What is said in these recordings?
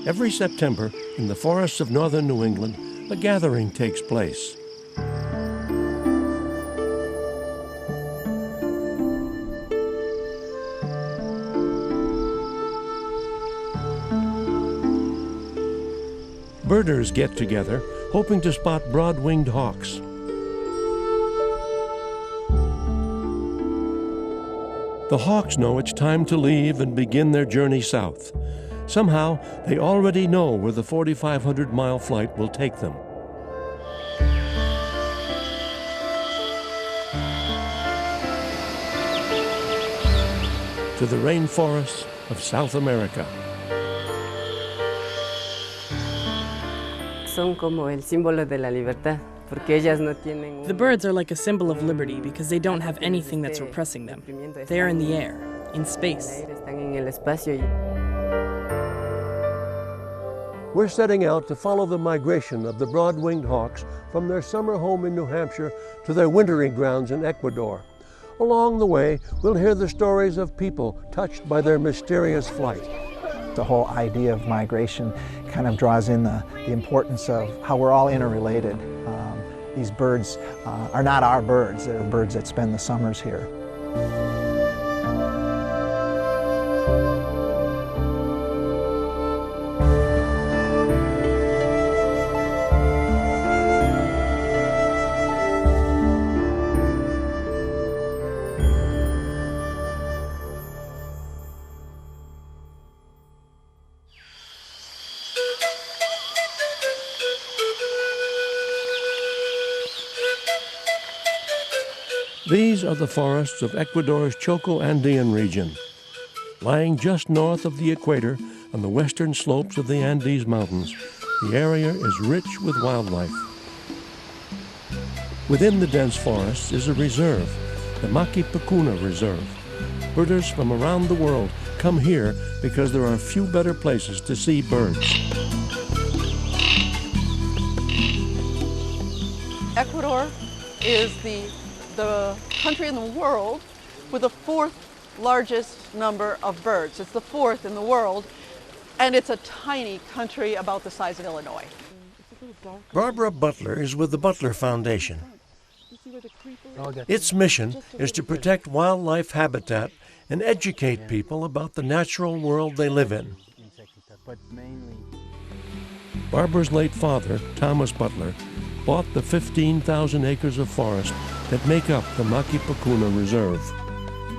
Every September, in the forests of northern New England, a gathering takes place. Birders get together, hoping to spot broad-winged hawks. The hawks know it's time to leave and begin their journey south. Somehow, they already know where the 4,500-mile flight will take them. To the rainforests of South America. Son como el símbolo de la libertad, porque ellas no tienen. The birds are like a symbol of liberty because they don't have anything that's repressing them. They're in the air, in space. Están en el espacio. We're setting out to follow the migration of the broad-winged hawks from their summer home in New Hampshire to their wintering grounds in Ecuador. Along the way, we'll hear the stories of people touched by their mysterious flight. The whole idea of migration kind of draws in the importance of how we're all interrelated. These birds are not our birds, they're birds that spend the summers here. These are the forests of Ecuador's Choco-Andean region. Lying just north of the equator on the western slopes of the Andes Mountains, the area is rich with wildlife. Within the dense forests is a reserve, the Maquis Pakula Reserve. Birders from around the world come here because there are few better places to see birds. Ecuador is the country in the world with the fourth largest number of birds. It's the fourth in the world, and it's a tiny country about the size of Illinois. Barbara Butler is with the Butler Foundation. Its mission is to protect wildlife habitat and educate people about the natural world they live in. Barbara's late father, Thomas Butler, bought the 15,000 acres of forest that make up the Maquis Pakula Reserve.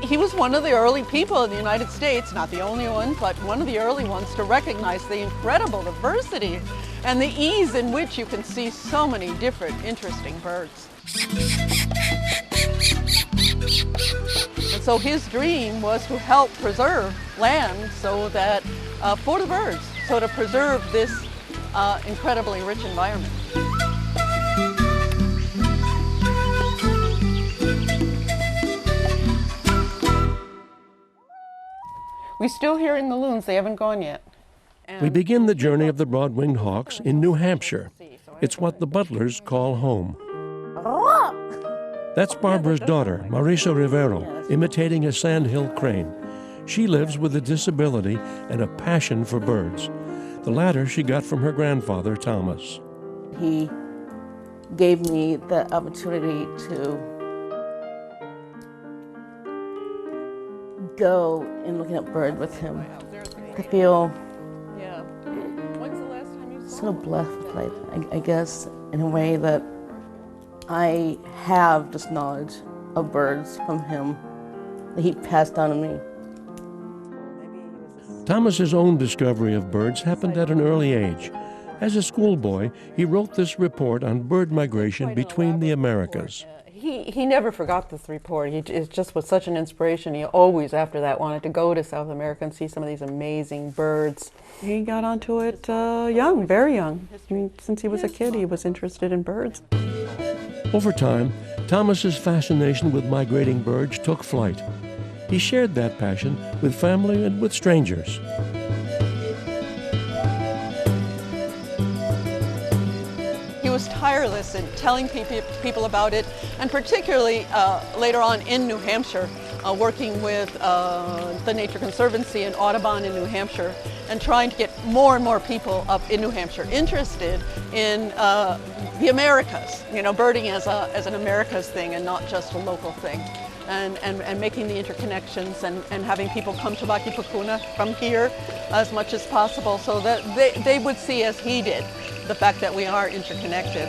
He was one of the early people in the United States, not the only one, but one of the early ones to recognize the incredible diversity and the ease in which you can see so many different interesting birds. And so his dream was to help preserve land so that, for the birds, so to preserve this incredibly rich environment. We're still hearing the loons, they haven't gone yet. We begin the journey of the broad-winged hawks in New Hampshire. It's what the Butlers call home. That's Barbara's daughter, Marissa Rivero, imitating a sandhill crane. She lives with a disability and a passion for birds. The latter she got from her grandfather, Thomas. He gave me the opportunity to go and look at birds with him. I feel so blessed with life, I guess, in a way that I have this knowledge of birds from him that he passed on to me. Thomas's own discovery of birds happened at an early age. As a schoolboy, he wrote this report on bird migration between the Americas. He never forgot this report. It just was such an inspiration. He always, after that, wanted to go to South America and see some of these amazing birds. He got onto it young, very young. I mean, since he was a kid, he was interested in birds. Over time, Thomas's fascination with migrating birds took flight. He shared that passion with family and with strangers. He was tireless in telling people about it, and particularly later on in New Hampshire, working with the Nature Conservancy in Audubon in New Hampshire, and trying to get more and more people up in New Hampshire interested in the Americas, you know, birding as an Americas thing and not just a local thing. And making the interconnections and having people come to Maquis Pakula from here as much as possible so that they would see, as he did, the fact that we are interconnected.